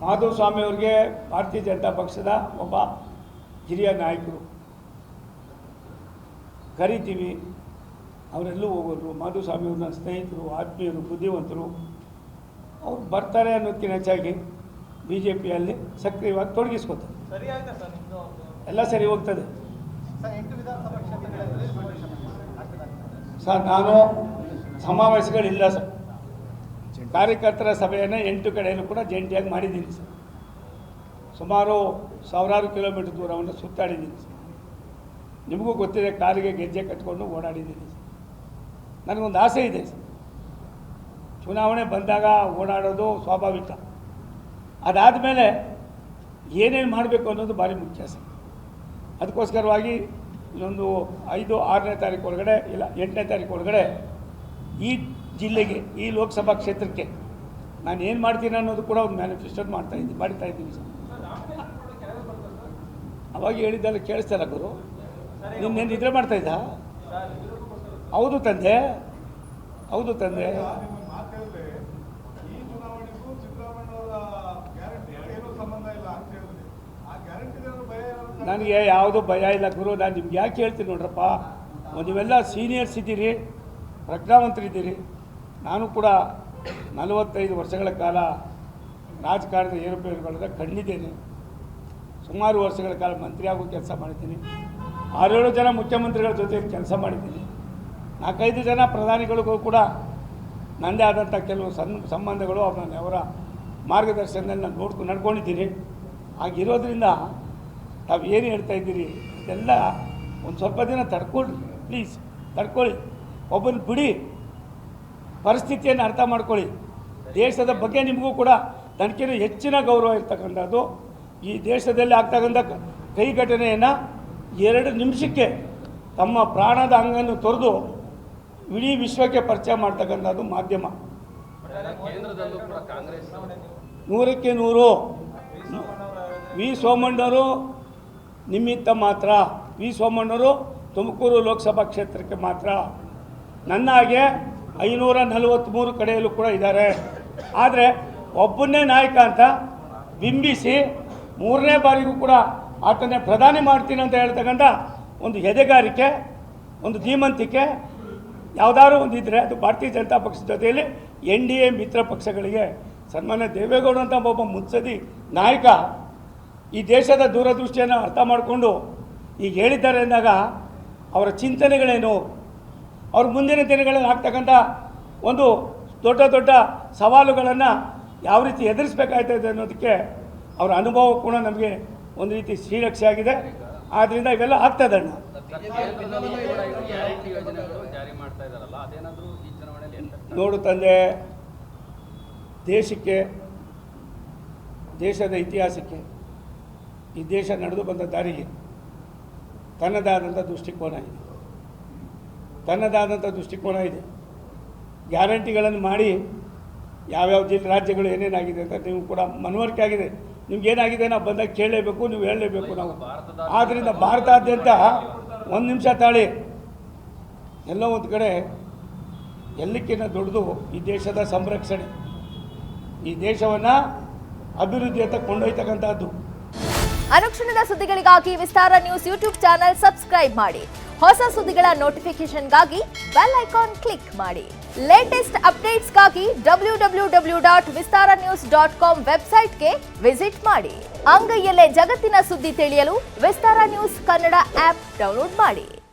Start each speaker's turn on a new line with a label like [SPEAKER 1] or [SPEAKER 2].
[SPEAKER 1] ಮಾಧುಸ್ವಾಮಿ ಅವರಿಗೆ ಭಾರತೀಯ ಜನತಾ ಪಕ್ಷದ ಒಬ್ಬ ಹಿರಿಯ ನಾಯಕರು ಕರಿತೀವಿ, ಅವರೆಲ್ಲೂ ಹೋಗೋರು. ಮಾಧುಸ್ವಾಮಿ ಅವ್ರನ್ನ ಸ್ನೇಹಿತರು, ಆತ್ಮೀಯರು, ಬುದ್ಧಿವಂತರು. ಅವ್ರು ಬರ್ತಾರೆ ಅನ್ನೋದಕ್ಕಿಂತ ಹೆಚ್ಚಾಗಿ ಬಿ ಜೆ ಪಿಯಲ್ಲಿ ಸಕ್ರಿಯವಾಗಿ ತೊಡಗಿಸ್ಕೊತಾರೆ. ಎಲ್ಲ ಸರಿ ಹೋಗ್ತದೆ ಸರ್. ನಾನು ಸಮಾವೇಶಗಳಿಲ್ಲ ಸರ್. ಕಾರ್ಯಕರ್ತರ ಸಭೆಯನ್ನು 8 ಕಡೆಯಲ್ಲೂ ಕೂಡ ಜಂಟಿಯಾಗಿ ಮಾಡಿದ್ದೀನಿ ಸರ್. ಸುಮಾರು ಸಾವಿರಾರು ಕಿಲೋಮೀಟರ್ ದೂರವನ್ನು ಸುತ್ತಾಡಿದ್ದೀನಿ ಸರ್. ನಿಮಗೂ ಗೊತ್ತಿದೆ, ಕಾರಿಗೆ ಗೆಜ್ಜೆ ಕಟ್ಕೊಂಡು ಓಡಾಡಿದ್ದೀನಿ ಸರ್. ನನಗೊಂದು ಆಸೆ ಇದೆ ಸರ್, ಚುನಾವಣೆ ಬಂದಾಗ ಓಡಾಡೋದು ಸ್ವಾಭಾವಿಕ. ಅದಾದಮೇಲೆ ಏನೇನು ಮಾಡಬೇಕು ಅನ್ನೋದು ಭಾರಿ ಮುಖ್ಯ ಸರ್. ಅದಕ್ಕೋಸ್ಕರವಾಗಿ ಇನ್ನೊಂದು 5-6ನೇ ತಾರೀಕು ಒಳಗಡೆ, ಇಲ್ಲ 8ನೇ ತಾರೀಕು ಒಳಗಡೆ ಈ ಜಿಲ್ಲೆಗೆ, ಈ ಲೋಕಸಭಾ ಕ್ಷೇತ್ರಕ್ಕೆ ನಾನು ಏನು ಮಾಡ್ತೀನಿ ಅನ್ನೋದು ಕೂಡ ಒಂದು ಮ್ಯಾನಿಫೆಸ್ಟೋ ಮಾಡ್ತಾ ಇದ್ದೀನಿ ಸರ್. ಅವಾಗ ಹೇಳಿದ್ದೆಲ್ಲ ಕೇಳಿಸ್ತಾರ ಗುರು? ನಿನ್ನೆ ನಿದ್ರೆ ಮಾಡ್ತಾಯಿದ್ದ? ಹೌದು ತಂದೆ, ಹೌದು ತಂದೆ. ನನಗೆ ಯಾವುದೂ ಭಯ ಇಲ್ಲ ಗುರು. ನಾನು ನಿಮ್ಗೆ ಯಾಕೆ ಹೇಳ್ತೀನಿ ನೋಡ್ರಪ್ಪ, ನೀವೆಲ್ಲ ಸೀನಿಯರ್ಸ್ ಇದ್ದೀರಿ, ಪ್ರಜ್ಞಾವಂತರಿದ್ದೀರಿ. ನಾನು ಕೂಡ 45 ವರ್ಷಗಳ ಕಾಲ ರಾಜಕಾರಣದ ಏರುಪೇರುಗಳನ್ನ ಕಂಡಿದ್ದೇನೆ. ಸುಮಾರು ವರ್ಷಗಳ ಕಾಲ ಮಂತ್ರಿಯಾಗೂ ಕೆಲಸ ಮಾಡಿದ್ದೀನಿ. 6-7 ಜನ ಮುಖ್ಯಮಂತ್ರಿಗಳ ಜೊತೆ ಕೆಲಸ ಮಾಡಿದ್ದೀನಿ. 4-5 ಜನ ಪ್ರಧಾನಿಗಳಿಗೂ ಕೂಡ ನನ್ನದೇ ಆದಂಥ ಕೆಲವು ಸಂಬಂಧಗಳು, ಅವರ ಮಾರ್ಗದರ್ಶನದಲ್ಲಿ ನಾನು ನಡ್ಕೊಂಡಿದ್ದೀನಿ. ಹಾಗಿರೋದ್ರಿಂದ ತಾವು ಏನು ಹೇಳ್ತಾ ಇದ್ದೀರಿ ಇದೆಲ್ಲ ಒಂದು ಸ್ವಲ್ಪ ದಿನ ತಡ್ಕೊಳ್ಳಿ, ಪ್ಲೀಸ್ ತಡ್ಕೊಳ್ಳಿ. ಒಬ್ಬನ ಬಿಡಿ, ಪರಿಸ್ಥಿತಿಯನ್ನು ಅರ್ಥ ಮಾಡ್ಕೊಳ್ಳಿ. ದೇಶದ ಬಗ್ಗೆ ನಿಮಗೂ ಕೂಡ ನನಗೇನು ಹೆಚ್ಚಿನ ಗೌರವ ಇರ್ತಕ್ಕಂಥದ್ದು. ಈ ದೇಶದಲ್ಲಿ ಆಗ್ತಕ್ಕಂಥ ಕೈಘಟನೆಯನ್ನು 2 ನಿಮಿಷಕ್ಕೆ ತಮ್ಮ ಪ್ರಾಣದ ಅಂಗನ್ನು ತೊರೆದು ಇಡೀ ವಿಶ್ವಕ್ಕೆ ಪರಿಚಯ ಮಾಡ್ತಕ್ಕಂಥದ್ದು ಮಾಧ್ಯಮ. 100ಕ್ಕೆ 100 ವಿ ಸೋಮಣ್ಣವರು ನಿಮಿತ್ತ ಮಾತ್ರ. ವಿ ಸೋಮಣ್ಣವರು ತುಮಕೂರು ಲೋಕಸಭಾ ಕ್ಷೇತ್ರಕ್ಕೆ ಮಾತ್ರ. ನನ್ನ ಹಾಗೆ 543 ಕಡೆಯಲ್ಲೂ ಕೂಡ ಇದ್ದಾರೆ. ಆದರೆ ಒಬ್ಬನೇ ನಾಯಕ ಅಂತ ಬಿಂಬಿಸಿ 3ನೇ ಬಾರಿಗೂ ಕೂಡ ಆತನೇ ಪ್ರಧಾನಿ ಮಾಡ್ತೀನಿ ಅಂತ ಹೇಳ್ತಕ್ಕಂಥ ಒಂದು ಎದೆಗಾರಿಕೆ, ಒಂದು ಧೀಮಂತಿಕೆ ಯಾವುದಾದ್ರು ಒಂದಿದ್ದರೆ ಅದು ಭಾರತೀಯ ಜನತಾ ಪಕ್ಷದ ಜೊತೆಯಲ್ಲಿ NDA ಮಿತ್ರ ಪಕ್ಷಗಳಿಗೆ. ಸನ್ಮಾನ್ಯ ದೇವೇಗೌಡ ಅಂತ ಒಬ್ಬ ಮುತ್ಸದಿ ನಾಯಕ ಈ ದೇಶದ ದೂರದೃಷ್ಟಿಯನ್ನು ಅರ್ಥ ಮಾಡಿಕೊಂಡು ಈಗ ಹೇಳಿದ್ದಾರೆ ಅಂದಾಗ ಅವರ ಚಿಂತನೆಗಳೇನು, ಅವ್ರ ಮುಂದಿನ ದಿನಗಳಲ್ಲಿ ಆಗ್ತಕ್ಕಂಥ ಒಂದು ದೊಡ್ಡ ದೊಡ್ಡ ಸವಾಲುಗಳನ್ನು ಯಾವ ರೀತಿ ಎದುರಿಸಬೇಕಾಗ್ತದೆ ಅನ್ನೋದಕ್ಕೆ ಅವರ ಅನುಭವ ಕೂಡ ನಮಗೆ ಒಂದು ರೀತಿ ಶ್ರೀರಕ್ಷೆ ಆಗಿದೆ. ಆದ್ದರಿಂದ ಇವೆಲ್ಲ ಆಗ್ತದಣ್ಣ. ನೋಡು ತಂದೆ, ದೇಶಕ್ಕೆ, ದೇಶದ ಇತಿಹಾಸಕ್ಕೆ, ಈ ದೇಶ ನಡೆದು ಬಂದ ದಾರಿಗೆ ತನ್ನದಾದಂಥ ದೃಷ್ಟಿಕೋನ ಇದೆ. ಗ್ಯಾರಂಟಿಗಳನ್ನು ಮಾಡಿ ಯಾವ್ಯಾವ ರಾಜ್ಯಗಳು ಏನೇನಾಗಿದೆ ಅಂತ ನೀವು ಕೂಡ ಮನವರಿಕೆ ಆಗಿದೆ. ನಿಮ್ಗೇನಾಗಿದೆ ನಾವು ಬಂದಾಗ ಕೇಳಲೇಬೇಕು, ನೀವು ಹೇಳಲೇಬೇಕು ನಾವು. ಆದ್ದರಿಂದ ಭಾರತಾದ್ಯಂತ 1 ನಿಮಿಷ ತಾಳಿ, ಎಲ್ಲೋ ಒಂದು ಕಡೆ ಎಲ್ಲಕ್ಕಿಂತ ದೊಡ್ಡದು ಈ ದೇಶದ ಸಂರಕ್ಷಣೆ, ಈ ದೇಶವನ್ನು ಅಭಿವೃದ್ಧಿಯತ್ತ ಕೊಂಡೊಯ್ತಕ್ಕಂಥದ್ದು.
[SPEAKER 2] ಅನುಕ್ಷಣದ ಸುದ್ದಿಗಳಿಗಾಗಿ ವಿಸ್ತಾರ ನ್ಯೂಸ್ ಯೂಟ್ಯೂಬ್ ಚಾನೆಲ್ ಸಬ್ಸ್ಕ್ರೈಬ್ ಮಾಡಿ. ಹೊಸ ಸುದ್ದಿಗಳ ನೋಟಿಫಿಕೇಶನ್ಗಾಗಿ ಬೆಲ್ ಐಕಾನ್ ಕ್ಲಿಕ್ ಮಾಡಿ. ಲೇಟೆಸ್ಟ್ ಅಪ್ಡೇಟ್ಸ್ಗಾಗಿ www.vistaranews.com ವೆಬ್ಸೈಟ್ಗೆ ವಿಸಿಟ್ ಮಾಡಿ. ಅಂಗೈಯಲ್ಲೇ ಜಗತ್ತಿನ ಸುದ್ದಿ ತಿಳಿಯಲು ವಿಸ್ತಾರ ನ್ಯೂಸ್ ಕನ್ನಡ ಆಪ್ ಡೌನ್ಲೋಡ್ ಮಾಡಿ.